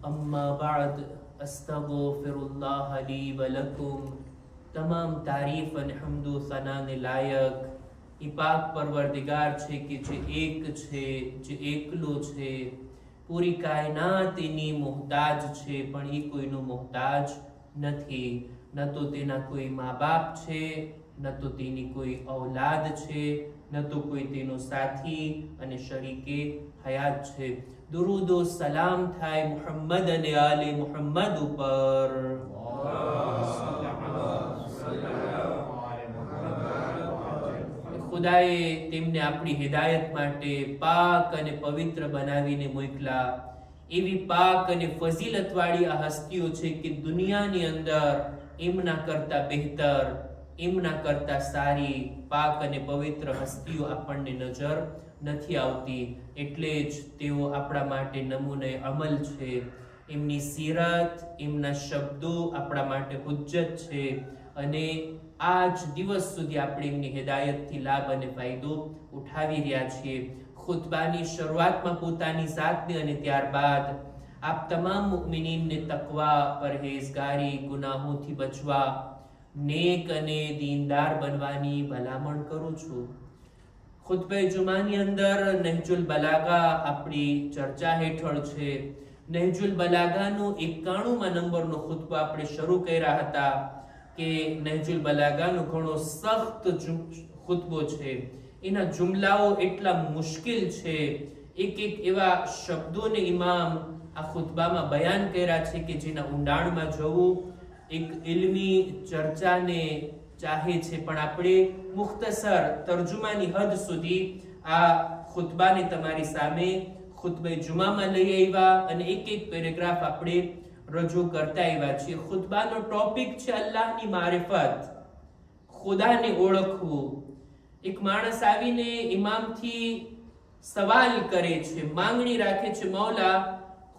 अम्मा बाद अस्तगफिरुल्लाह ली व लकुम। તમામ તારીફ અને હમદો સનાને લાયક ઈ પાક પરવરદિગાર છે કે જે એક છે, જે એકલો છે, પૂરી કાયનાત એની મોહતાજ છે, પણ એ કોઈનો મોહતાજ નથી. ન તો તેના કોઈ મા બાપ છે, ન તો તેની કોઈ ઔલાદ છે, ન તો કોઈ તેનો સાથી અને શરીકે હયાત છે. દુરૂદો સલામ થાય મુહમ્મદ અને આલે મુહમ્મદ ઉપર. ખુદાએ તેમને આપણી હિદાયત માટે પાક અને પવિત્ર બનાવીને મોકલા. એવી પાક અને ફઝીલતવાળી આ હસ્તીઓ છે કે દુનિયાની અંદર એમના કરતા બહેતર, એમના કરતા સારી પાક અને પવિત્ર હસ્તીઓ આપણને નજર નથી આવતી. એટલે જ તેઓ આપણા માટે નમૂને અમલ છે. એમની સીરત, એમના શબ્દો આપણા માટે હુજ્જત છે અને આજ દિવસ સુધી આપણે એમની હિદાયતથી લાભ અને ફાયદો ઉઠાવી રહ્યા છીએ. ખુતબાની શરૂઆતમાં પોતાની જાતને અને ત્યારબાદ આપ તમામ મુઅમિનીનને તકવા, પરહેઝગારી, ગુનાહોથી બચવા, નેક અને દીનદાર બનવાની ભલામણ કરું છું. ખુતબે જુમાની અંદર નહજુલ બલાગા આપણી ચર્ચા હેઠળ છે. નહજુલ બલાગાનો 91મા નંબરનો ખુતબો આપણે શરૂ કર્યા હતા કે નહજુલ બલાગાનો ઘણો સખ્ત ખુતબો છે. એના જુમલાઓ એટલા મુશ્કેલ છે. એક એવા શબ્દોને ઇમામ આ ખુતબામાં બયાન કર્યા છે કે જેના ઊંડાણમાં જવું એક ઇલ્મી ચર્ચાને ચાહે છે. પણ આપણે મુખ્તસર તર્જુમાની હદ સુધી આ ખુતબાને તમારી સામે ખુતબે જુમામાં લઈ આવ્યા અને એક પેરેગ્રાફ આપણે રજૂ કરતા આવ્યા છીએ. ખુતબાનો ટોપિક છે અલ્લાહની મારિફત, ખુદાને ઓળખવું. એક માણસ આવીને ઇમામથી સવાલ કરે છે, માંગણી રાખે છે, મૌલા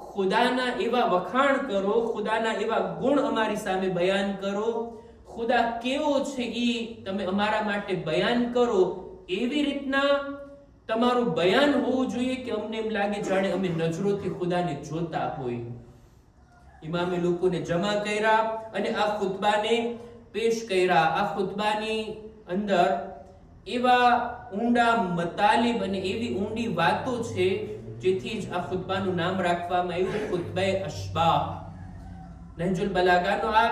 ખુદાના એવા વખાણ કરો, ખુદાના એવા ગુણ અમારી સામે બયાન કરો, ખુદા કેવો છે ઈ તમે અમારા માટે બયાન કરો. એવી રીતના તમારું બયાન હોવું જોઈએ કે અમને એમ લાગે જાણે અમે નજરોથી ખુદાને જોતા હોય. ઇમામે લોકોને જમા કર્યા અને આ ખુતબાને પેશ કર્યા. આ ખુતબાની અંદર એવા ઊંડા મતાલિબ અને એવી ઊંડી વાતો છે જેથી જ આ ખુતબાનું નામ રાખવામાં આવ્યું ખુતબે અશબાહ. નહજુલ બલાગાનો આ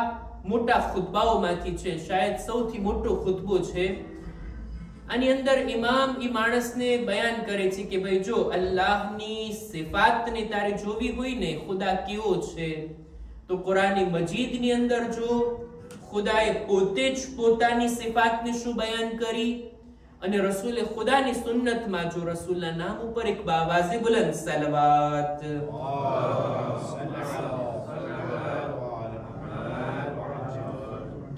મોટા ખુતબાઓમાંથી છે, શાયદ સૌથી મોટો ખુતબો છે. આની અંદર ઇમામ ઈ માણસને બયાન કરે છે કે ભાઈ જો અલ્લાહની સિફાતને તારે જોવી હોય ને, ખુદા કેવો છે, તો કુરાની મજીદની અંદર જો ખુદાએ પોતે જ પોતાની સિફાતને શું બયાન કરી અને રસૂલે ખુદાની સુન્નતમાં જો રસૂલના નામ ઉપર એક બાવાઝે બુલંદ સલવાત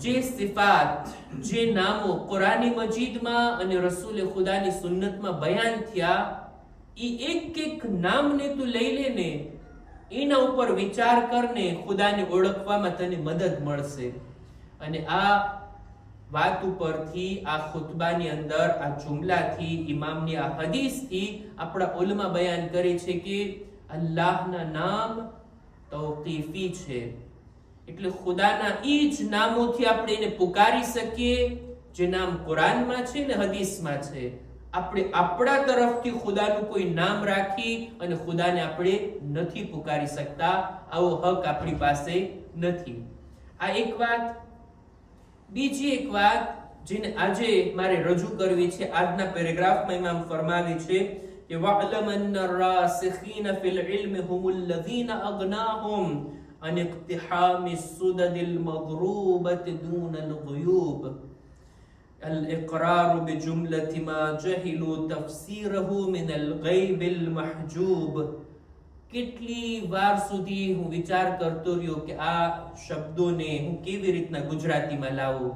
જે સિફાત, જે નામો કુરાની મજીદમાં અને રસૂલે ખુદાની સુન્નતમાં બયાન થયા, ઈ એક નામને તું લઈ લેને, એના ઉપર વિચાર કરને, ખુદાને ઓળખવામાં તને મદદ મળશે. અને આ વાત ઉપરથી આ ખુતબાની અંદર આ જુમલાથી, ઇમામની આ હદીસથી આપણા ઉલમા બયાન કરે છે કે અલ્લાહના નામ તૌકીફી છે. એટલે ખુદાના ઈ જ નામોથી આપણે એને પુકારી શકીએ જે નામ કુરાનમાં છે ને હદીસમાં છે. આપણે આપણા તરફથી ખુદાનું કોઈ નામ રાખી અને ખુદાને આપણે નથી પુકારી શકતા. આવો હક આપણી પાસે નથી. આ એક વાત. બીજી એક વાત જેને આજે મારે રજૂ કરવી છે, આજના પેરેગ્રાફમાં ઇમામ ફરમાવે છે કે વઅલમ અન્ન الراسخين في العلم هم الذين أغناهم عن اقتحام السدد المضروبة دون الغيوب الإقرار بجملة ما جهلوا تفسيره من الغيب المحجوب. કેટલી વાર સુધી હું વિચાર કરતો રહ્યો કે આ શબ્દોને હું કેવી રીતના ગુજરાતીમાં લાવું.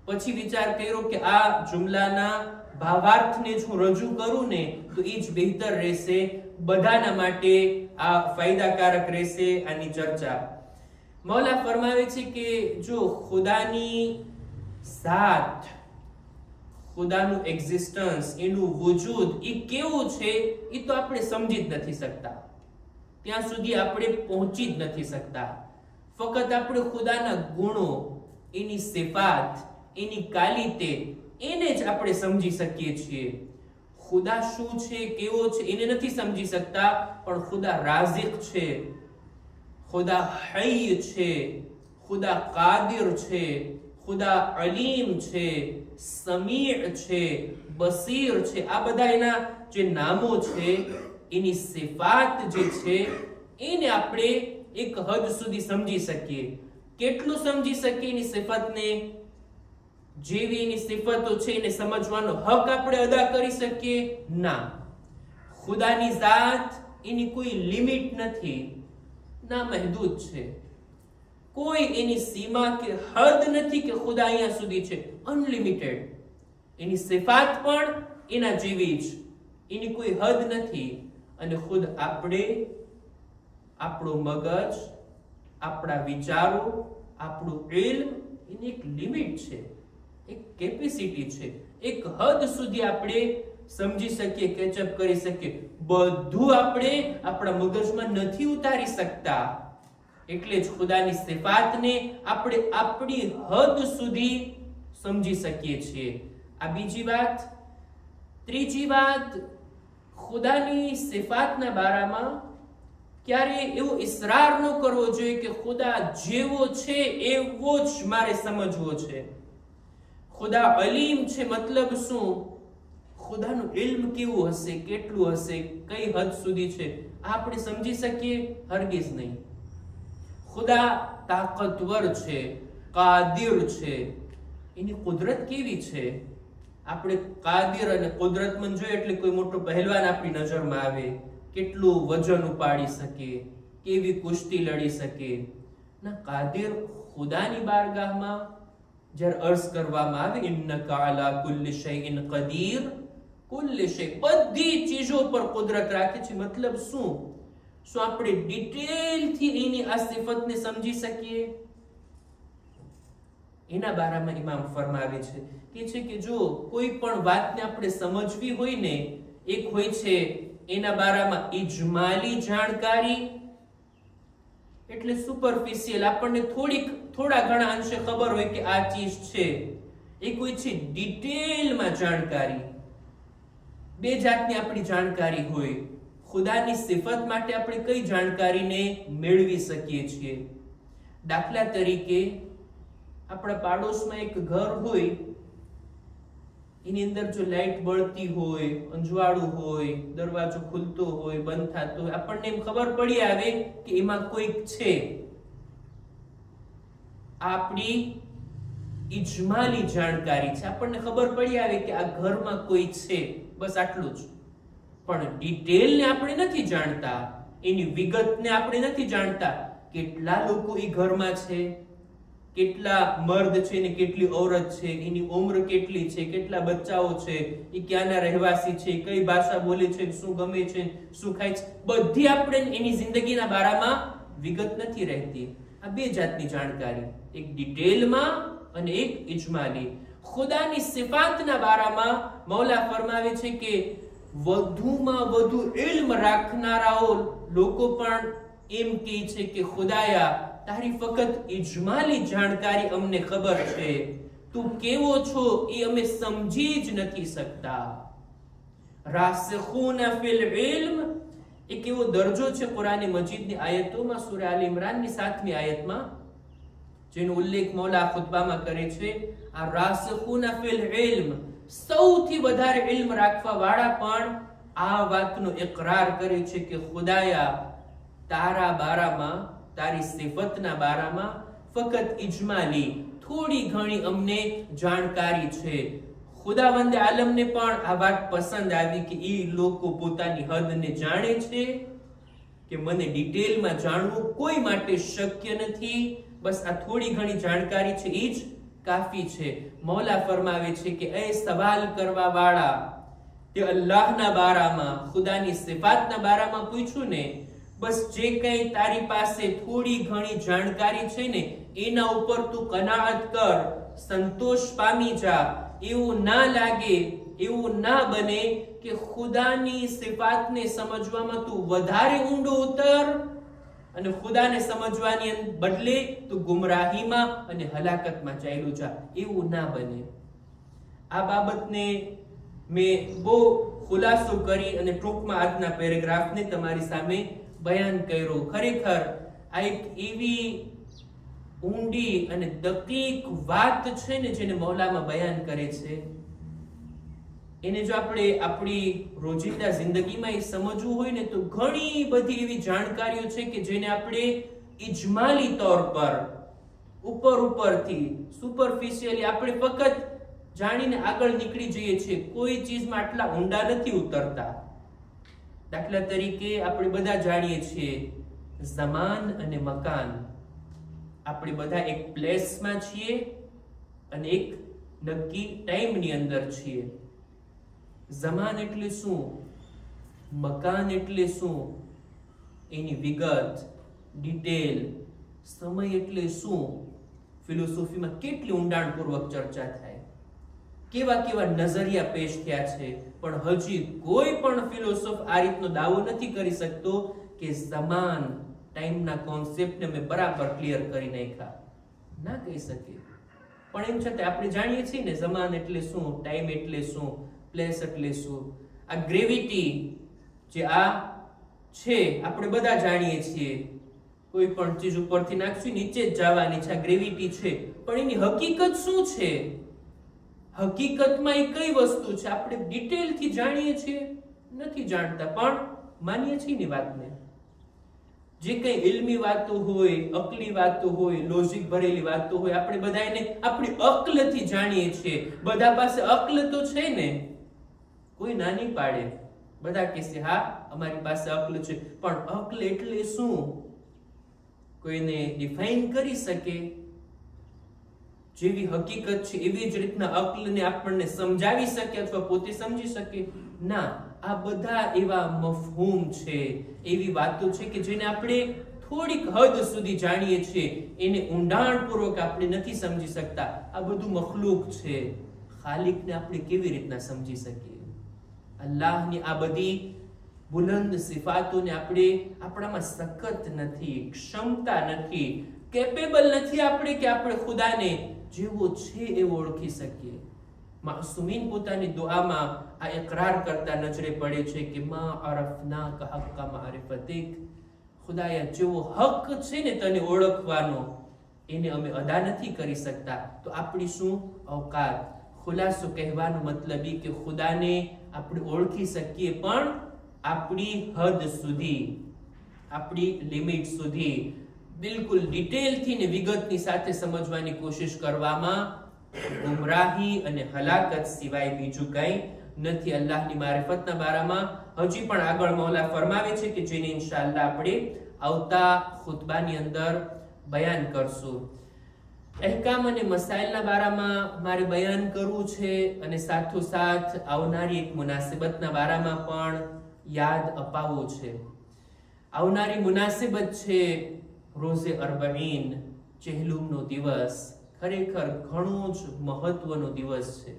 પછી વિચાર કર્યો કે આ જુમલાના ભાવાર્થને જ હું રજૂ કરું ને તો એ જ બહેતર રહેશે, બધાના માટે આ ફાયદાકારક રહેશે આની ચર્ચા. મૌલા ફરમાવે છે કે જો ખુદાની ઝાત, ખુદાનું એક્ઝિસ્ટન્સ, એનું વજૂદ એ કેવું છે એ તો આપણે સમજી જ નથી શકતા. ત્યાં સુધી આપણે પહોંચી જ નથી શકતા. ફક્ત આપણે ખુદાના ગુણો, એની સિફાત, એની કાલિતે, એને જ આપણે સમજી શકીએ છીએ. ખુદા શું છે, કેવો છે, એને નથી સમજી શકતા. પણ ખુદા રાઝિક છે, ખુદા હૈય છે, ખુદા કાદિર છે, ખુદા અલીમ છે, સમીዕ છે, બસીર છે. આ બધા એના જે નામો છે, એની સિફાત જે છે, એને આપણે એક હદ સુધી સમજી શકીએ. કેટલું સમજી શકીએ એની સિફતને? જેવી એની સિફતો છે એને સમજવાનો હક આપણે અદા કરી શકીએ? ના. ખુદાની ઝાત એની કોઈ લિમિટ નથી, ના મહદૂદ છે. કોઈ એની સીમા કે હદ નથી કે ખુદા અહીંયા સુધી છે. અનલિમિટેડ. એની સિફાત પણ એના જેવી જ, એની કોઈ હદ નથી. અને ખુદ આપણે, આપણો મગજ, આપણા વિચારો, આપણું ઇલ્મ, એની એક લિમિટ છે, એક કેપેસિટી છે. એક હદ સુધી આપણે સમજી શકીએ, કેચઅપ કરી શકીએ. બધું આપણે આપણા મગજમાં નથી ઉતારી શકતા. એટલે જ ખુદાની સિફાતને આપણે આપણી હદ સુધી સમજી શકીએ છીએ. આ બીજી વાત. ત્રીજી વાત, ખુદાની સિફાતના બારામાં ક્યારે એવો ઇસરાર ન કરવો જોઈએ કે ખુદા જેવો છે એવો જ મારે સમજવો છે. ખુદા અલીમ છે મતલબ શું? ખુદાનું ઇલ્મ કેવું હશે, કેટલું હશે, કઈ હદ સુધી છે, આપણે સમજી શકીએ? હરગિઝ નહીં. ખુદા તાકતવર છે, કાદિર છે, એની કુદરત કેવી છે? આપણે કાદિર અને કુદરતમંદ જોઈએ એટલે કોઈ મોટો પહેલવાન આપણી નજરમાં આવે, કેટલું વજન ઉપાડી શકે, કેવી કુસ્તી લડી શકે. ના, કાદિર ખુદાની બારગાહમાં જ્યારે અર્ઝ કરવામાં આવે, ઇન્નકા અલા કુલ્લિ શૈઇન કદીર, કુલ્લિ શૈ, બધી ચીજો પર કુદરત રાખે છે. મતલબ શું? શું આપણે ડિટેલથી એની આ સિફતને સમજી શકીએ? એના બારામાં ઇમામ ફરમાવે છે કે જો કોઈ પણ વાતને આપણે સમજવી હોય ને, એક હોય છે એના બારામાં ઇજમાલી જાણકારી, એટલે સુપરફિશિયલ, આપણને થોડા ઘણા અંશે ખબર હોય કે આ ચીજ છે. એક હોય છે ડિટેલમાં જાણકારી. બે જાતની આપણી જાણકારી હોય. ખુદાની સિફત માટે આપણે કઈ જાણકારીને મેળવી શકીએ છીએ? દાખલા તરીકે, આપણા પાડોશમાં એક ઘર હોય, એની અંદર જો લાઈટ બળતી હોય, અંજવાળું હોય, દરવાજો ખુલતો હોય, બંધ થતો હોય, આપણને એમ ખબર પડી આવે કે એમાં કોઈક છે. આપણી ઇજમાલી જાણકારી છે, આપણને ખબર પડી આવે કે આ ઘરમાં કોઈ છે, બસ આટલું જ. પણ ડિટેલને આપણે નથી જાણતા, એની વિગતને આપણે નથી જાણતા. કેટલા લોકો એ ઘરમાં છે, કેટલા મર્દ છે ને કેટલી ઔરત છે, એની ઉંમર કેટલી છે, કેટલા બચ્ચાઓ છે, એ ક્યાંના રહેવાસી છે, કઈ ભાષા બોલે છે, શું ગમે છે, શું ખાય છે, બધી આપણે એની જિંદગીના બારામાં વિગત નથી રહેતી. આ બે જાતની જાણકારી, એક ડિટેલમાં અને એક ઇજમાલી. ખુદાની સિફાતના બારામાં મૌલા ફરમાવે છે કે વધુમાં વધુ ઇલ્મ રાખનારાઓ લોકો પણ એમ કહે છે કે ખુદાયા, તારી ફક્ત ઇજમાલી જાણકારી અમને ખબર છે, તું કેવો છો એ અમે સમજી જ નથી શકતા. રાસિખૂન ફિલ ઇલ્મ એક એવો દરજ્જો છે કુરાન મજીદની આયતોમાં, સૂરા આલ ઇમરાનની 7મી આયતમાં, જેનો ઉલ્લેખ મૌલા ખુતબામાં કરે છે. આ રાસિખૂન ફિલ ઇલ્મ, સૌથી વધારે ઇલ્મ રાખવા વાળા પણ આ વાતનો ઇકરાર કરે છે કે ખુદાયા, તારા બારામાં, તારી સિફતના બારામાં ફક્ત ઇજમાલી થોડી ઘણી અમને જાણકારી છે. ખુદાવંદે આલમને પણ આ વાત પસંદ આવી કે એ લોકો પોતાની હદને જાણે છે, કે મને ડિટેલમાં જાણવું કોઈ માટે શક્ય નથી, બસ આ થોડી ઘણી જાણકારી છે એ જ કાફી છે. મૌલા ફરમાવે છે કે એ સવાલ કરવા વાળા, તે અલ્લાહના બારામાં, ખુદાની સિફાતના બારામાં પૂછ્યું ને, બસ જે કંઈ તારી પાસે થોડી ઘણી જાણકારી છે ને એના ઉપર તું કનાઅત કર, સંતોષ પામી જા. એવું ના લાગે એવું ના બને કે ખુદાની સિફાતને સમજવામાં તું વધારે ઊંડો ઉતર અને ખુદાને સમજવાની બદલે તું ગુમરાહીમાં અને હલાકતમાં ચાલ્યો જા. એવું ના બને. આ બાબતને મેં બહુ ખુલાસો કરી અને ટૂંકમાં આજના પેરેગ્રાફને તમારી સામે બયાન કર્યો. ખરેખર આ એક એવી ઊંડી અને દકીક વાત છે ને જેને મૌલામાં બયાન કરે છે. એને જો આપણે આપણી રોજિંદા જિંદગીમાં એ સમજવું હોય ને તો ઘણી બધી એવી જાણકારીઓ છે કે જેને આપણે ઇજમાલી તौर પર ઉપરથી સુપરફિશિયલી આપણે ફક્ત જાણીને આગળ નીકળી જઈએ છીએ. કોઈ ચીજમાં આટલા ઊંડા નથી ઉતરતા. દાખલા તરીકે આપણે બધા જાણીએ છીએ ઝમાન અને મકાન. આપણે બધા એક પ્લેસમાં છીએ અને એક નક્કી ટાઈમની અંદર છીએ. ઝમાન એટલે શું, મકાન એટલે શું, એની વિગત, ડિટેલ, સમય એટલે શું, ફિલોસોફીમાં કેટલી ઊંડાણપૂર્વક ચર્ચા થાય, કેવા કેવા નજરિયા પેશ થયા છે. પણ હજી કોઈ પણ ફિલોસોફ આ રીતનો દાવો નથી કરી શકતો કે ઝમાન ટાઈમના કોન્સેપ્ટને મેં બરાબર ક્લિયર કરી નાખ્યા. ના કહી શકે. પણ એમ છતાં આપણે જાણીએ છીએ ને ઝમાન એટલે શું, ટાઈમ એટલે શું, પ્લેસ એટલે શું. આ ગ્રેવિટી જે આ છે આપણે બધા જાણીએ છીએ. કોઈ પણ ચીજ ઉપરથી નાખશું નીચે જ જવાની છે, આ ગ્રેવિટી છે. પણ એની હકીકત શું છે, હકીકતમાં એ કઈ વસ્તુ છે આપણે ડિટેલથી જાણીએ છીએ નથી જાણતા, પણ માનીએ છીએ ની વાતને. જે કઈ ઇલ્મી વાતો હોય, અકલી વાતો હોય, લોજિક ભરેલી વાતો હોય, આપણે બધા એને આપણી અક્લથી જાણીએ છીએ. બધા પાસે અક્લ તો છે ને, કોઈ નાની પાડે. બધા કહેશે હા અમારી પાસે અક્લ છે. પણ અક્લ એટલે શું કોઈને ડિફાઇન કરી શકે? જેવી હકીકત છે એવી જ રીતના અક્લને આપણને સમજાવી શકે અથવા પોતે સમજી શકે? ના. આ બધા એવા મફહૂમ છે, એવી વાતો છે કે જેને આપણે થોડીક હદ સુધી જાણીએ છીએ, એને ઊંડાણપૂર્વક આપણે નથી સમજી શકતા. આ બધું મખલૂક છે. ખાલિકને આપણે કેવી રીતના સમજી શકીએ? અલ્લાહની આ બધી બુલંદ સિફાતોને આપણે આપણામાં સખત નથી, ક્ષમતા નથી, કેપેબલ નથી આપણે કે આપણે ખુદાને જેવો છે એવો ઓળખી શકીએ. માસુમીન પોતાની દુઆમાં આ ઇકરાર કરતા નજરે પડે છે કે મા અરફના કા હક્કા મારિફતિક, ખુદાયા જેવો હક છે ને તને ઓળખવાનો એને અમે અદા નથી કરી શકતા. તો આપણી શું औकात? ખુલાસો કહેવાનો મતલબ એ કે ખુદાને આપણે ઓળખી શકીએ પણ આપણી હદ સુધી, આપણી લિમિટ સુધી, બિલકુલ ડિટેલથી ને વિગતની સાથે સમજવાની કોશિશ કરવામાં ગુમરાહી અને હલાકત સિવાય બીજું કંઈ નથી. અલ્લાહની મારિફતના બારામાં હજી પણ આગળ મૌલા ફરમાવે છે કે જેને ઇન્શાઅલ્લાહ આપણે આવતા ખુતબાની અંદર બયાન કરશું. અહેકામ અને મસાઇલના બારામાં મારે બયાન કરવું છે અને સાથોસાથ આવનારી એક મુનાસિબતના બારામાં પણ યાદ અપાવવું છે. આવનારી મુનાસિબત છે રોઝે અરબઈન, ચહેલુમનો દિવસ. ખરેખર ઘણો જ મહત્વનો દિવસ છે.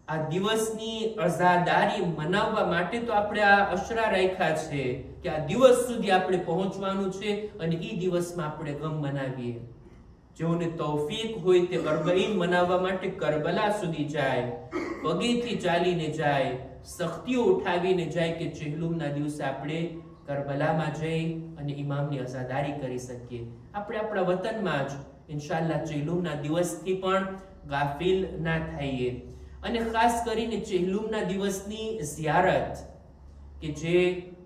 આ દિવસની અઝાદારી મનાવવા માટે તો આપણે આ અશરા રાખ્યા છે કે આ દિવસ સુધી આપણે પહોંચવાનું છે અને એ દિવસમાં આપણે ગમ મનાવીએ. જેઓને તૌફીક હોય તે અરબઈન મનાવવા માટે કરબલા સુધી જાય, પગેથી ચાલીને જાય, સખ્તીઓ ઉઠાવીને જાય કે ચહેલુમના દિવસે આપણે કરબલામાં જઈ અને ઇમામની અઝાદારી કરી શકીએ. આપણે આપણા વતનમાં જ ઇન્શાઅલ્લાહ ચહેલુમના દિવસથી પણ ગાફિલ ના થઈએ. અને ખાસ કરીને ચહેલુમના દિવસની ઝિયારત કે જે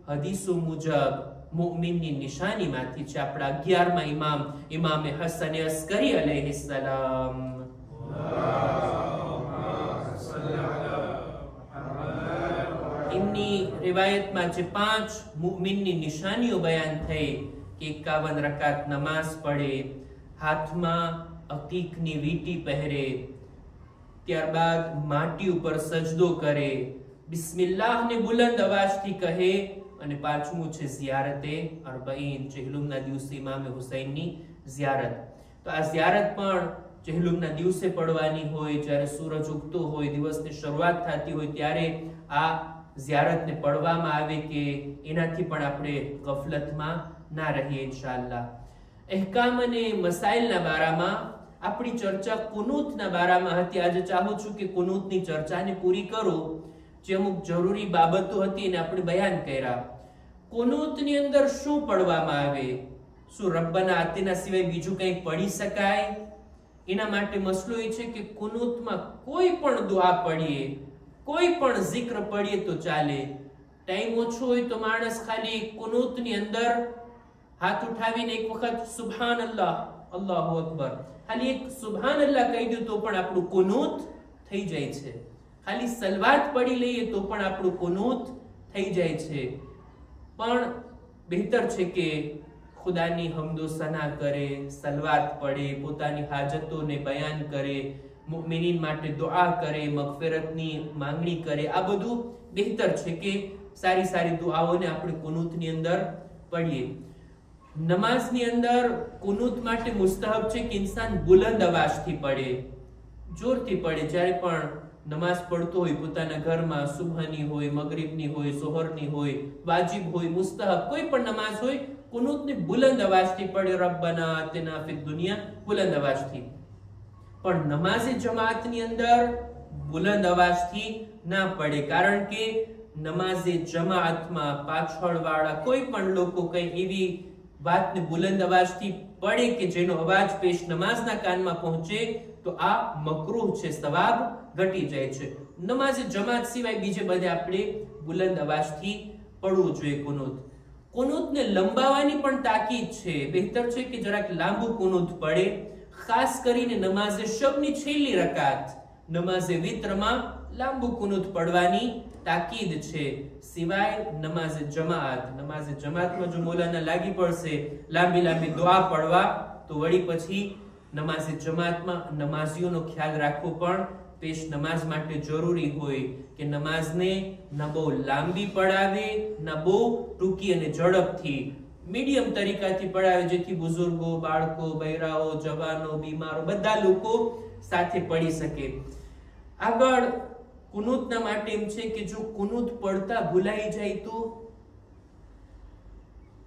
હદીસો મુજબ મુઅમિનની નિશાનીમાંથી છે. આપણા 11મા ઇમામ ઇમામે હસન અસ્કરી અલૈહિસ્સલામ એમની રિવાયતમાં જે 5 મુઅમિનની નિશાનીઓ બયાન થઈ કે 51 રકાત નમાઝ પઢે, હાથમાં અકીકની વીંટી પહેરે, ત્યારબાદ માટી ઉપર સજદો કરે, બિસ્મિલ્લાહને બુલંદ અવાજથી કહે, અને પાંચમું છે ઝિયારતે અરબઈન, ચહેલુમના દિવસે ઇમામ હુસૈનની ઝિયારત. તો આ ઝિયારત પણ ચહેલુમના દિવસે પડવાની હોય, જ્યારે સૂરજ ઉગતો હોય, દિવસની શરૂઆત થતી હોય, ત્યારે આ ઝિયારતને પડવામાં આવે કે એનાથી પણ આપણે ગફલતમાં ના રહીએ ઇન્શાઅલ્લાહ. અહેકામ અને મસાઇલના બારામાં આપણી ચર્ચા કુનૂતના બારામાં હતી. આજે ચાહું છું કે કુનૂતની ચર્ચાને પૂરી કરું. જે અમુક જરૂરી બાબતો હતી એને આપણે બયાન કર્યા. કુનૂતની અંદર શું પડવામાં આવે? શું રબ્બના આતિના સિવાય બીજું કંઈ પડી શકાય? એના માટે મસલો એ છે કે કુનૂતમાં કોઈ પણ દુઆ પડીએ, કોઈ પણ zikr પડીએ તો ચાલે. ટાઈમ ઓછો હોય તો માણસ ખાલી કુનૂતની અંદર હાથ ઉઠાવીને એક વખત સુબહાનલ્લાહ, અલ્લાહુ અકબર, ખાલી એક સુબહાનલ્લાહ કહી દઉં તો પણ આપણું કુનૂત થઈ જાય છે. ખાલી સલવાત પડી લઈએ તો પણ આપણું કુનૂત થઈ જાય છે. પણ બહેતર છે કે ખુદાની હમદો સના કરે, સલવાત પડે, પોતાની હાજતોને બયાન કરે, મુમિનીન માટે દુઆ કરે, મગફિરતની માંગણી કરે. આ બધું બહેતર છે કે સારી સારી દુઆઓને આપણે કુનૂતની અંદર પડીએ. નમાઝની અંદર કુનૂત માટે મુસ્તહબ છે કે ઇન્સાન બુલંદ અવાજથી પડે, જોરથી પડે. જ્યારે પણ નમાઝ પડતો હોય પોતાના ઘરમાં, સુબહની હોય, મગરિબની હોય, સોહરની હોય, વાજિબ હોય, મુસ્તહબ કોઈ પણ નમાઝ હોય, કુનૂતને બુલંદ અવાજથી પડે. રબ્બના આતિના ફિદ દુનિયા, બુલંદ અવાજથી. પણ નમાઝે જમાતની અંદર બુલંદ અવાજથી ના પડે, કારણ કે નમાઝે જમાતમાં પાછળવાળા કોઈ પણ લોકો કઈ એવી વાતને બુલંદ અવાજથી પડે કે જેનો અવાજ પેશ નમાઝના કાનમાં પહોંચે તો આ મકરૂહ છે, સવાબ ઘટી જાય છે. નમાઝે જમાત સિવાય બીજે બધે આપણે બુલંદ અવાજથી પડવું જોઈએ કુનૂત. કુનૂતને લંબાવવાની પણ તાકીદ છે. બહેતર છે કે જરાક લાંબુ કુનૂત પડે, ખાસ કરીને નમાઝે શબની છેલ્લી રકાત, નમાઝે વિત્રમાં લાંબુ કુનૂત પડવાની તાકીદ છે. સિવાય નમાઝે જમાતમાં જો મોલાના લાગી પડશે લાંબી લાંબી દુઆ પડવા તો વળી પછી નમાઝે જમાતમાં નમાઝીઓનો ખ્યાલ રાખવો પણ પેશ નમાઝ માટે જરૂરી હોય કે નમાઝને ન બહુ લાંબી પડાવે, ન બહુ ટૂંકી અને ઝડપથી મીડિયમ તરીકાથી પડાવે, જેથી બુઝુર્ગો, બાળકો, બૈરાઓ, જવાનો, બીમારો બધા લોકો સાથે પડી શકે. આગળ કુનૂતના માટે એમ છે કે જો કુનૂત પડતા ભૂલાઈ જાય તો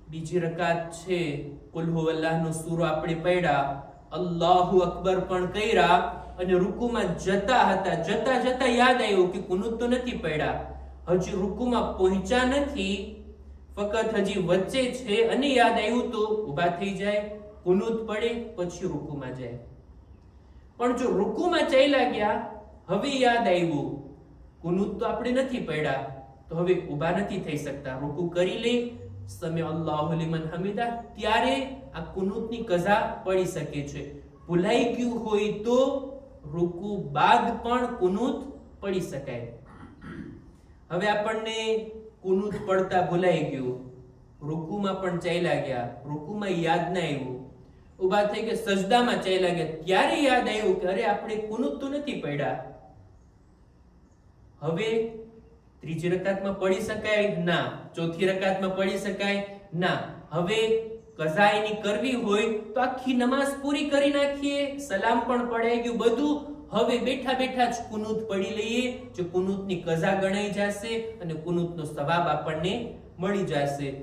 બીજી રકાત છે, કુલ હુવલ્લાહનો સૂરો આપણે પડ્યા, અલ્લાહુ અકબર પણ કર્યા અને રૂકુમાં જતા યાદ આવ્યું કે કુનૂત તો નથી પડ્યા, હજી રૂકુમાં પહોંચ્યા નથી, ફક્ત હજી વચ્ચે છે અને યાદ આવ્યું તો ઊભા થઈ જાય, કુનૂત પડે, પછી રૂકુમાં જાય. પણ જો રૂકુમાં ચાલ્યા ગયા, હવે યાદ આવ્યું કુનૂત તો આપણે નથી પડ્યા, તો હવે ઊભા નથી થઈ શકતા, રૂકુ કરી લે, સમી અલ્લાહુ લિમન હમીદા, ત્યારે આ કુનૂતની કઝા પડી શકે છે. ભૂલાઈ ગયું હોય તો રૂકુ બાદ પણ કુનૂત પડી શકાય. હવે આપણને કુનૂત પડતા ભૂલાઈ ગયું, રૂકુમાં પણ ચાલ્યા ગયા, રૂકુમાં યાદ ના આવ્યું, ઊભા થઈ કે સજદામાં ચાલ્યા ગયા, ત્યારે યાદ આવ્યું કે અરે આપણે કુનૂત તો નથી પડ્યા. હવે ત્રીજી રકાતમાં પડી શકાય ના, ચોથી રકાતમાં પડી શકાય ના. હવે કઝા એની કરવી હોય તો આખી નમાઝ પૂરી કરી નાખીએ, સલામ પણ પડાઈ ગયું બધું, હવે બેઠા બેઠા જ કુનૂત પડી લઈએ, જે કુનૂતની કઝા ગણાઈ જશે અને કુનૂતનો સવાબ આપણને મળી જશે.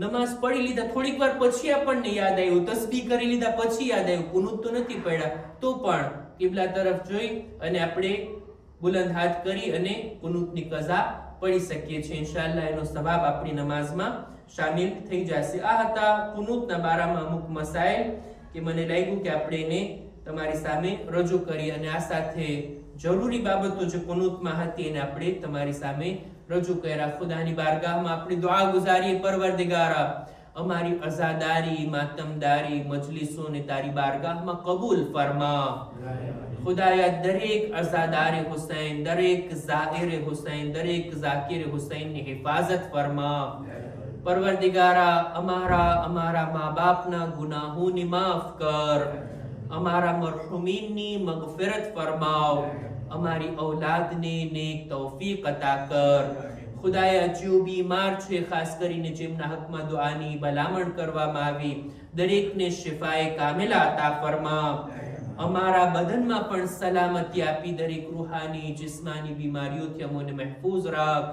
નમાઝ પડી લીધા, થોડીક વાર પછી આપણને યાદ આવ્યું, તસબીહ કરી લીધા પછી યાદ આવ્યું કુનૂત તો નથી પડ્યા, તો પણ કિબલા તરફ જોઈ અને આપણે બુલંદ હાથ કરી અને કુનૂતની કઝા પડી શકીએ છીએ. ઇન્શાઅલ્લાહ એનો સવાબ આપણી નમાઝમાં શામિલ થઈ જશે. આ હતા કુનૂતના બારામાં અમુક મસાઇલ કે મને લાગ્યું કે આપણે એને તમારી સામે રજૂ કરી, અને આ સાથે જરૂરી બાબતો જે કુનૂતમાં હતી એને આપણે તમારી સામે રજૂ કર્યા. ખુદાની બારગાહમાં આપણે દુઆ ગુજારીએ, પરવરદિગારા અમારી અઝાદારી, માતમદારી મજલિસોને તારી બારગાહમાં કબૂલ ફરમા. ખુદાયા દરેક અઝાદાર હુસૈન, દરેક ઝાહિર હુસૈન, દરેક ઝાકિર હુસૈનની હિફાજત ફરમા. પરવરદિગારા અમારા મા બાપના ગુનાહોને માફ કર, અમારા મરહુમીનની મગફિરત ફરમાવ, અમારી ઔલાદને નેક તૌફીક અતા કર. ખુદાયા જેઓ બીમાર છે, ખાસ કરીને જેમના હકમાં દુઆની ભલામણ કરવામાં આવી, દરેકને શિફાએ કામિલા અતા ફરમા. અમારા બદનમાં પણ સલામતી આપી, દરેક રૂહાની જિસ્માની બીમારીઓથી અમોને મહેફૂઝ રાખ.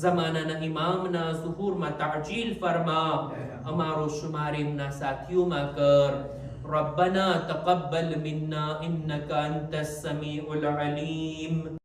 ઝમાનાના ઇમામના ઝુહૂરમાં તાજીલ ફરમા, અમારો શુમાર એમના સાથીઓમાં કર. ربنا تقبل منا إنك أنت السميع العليم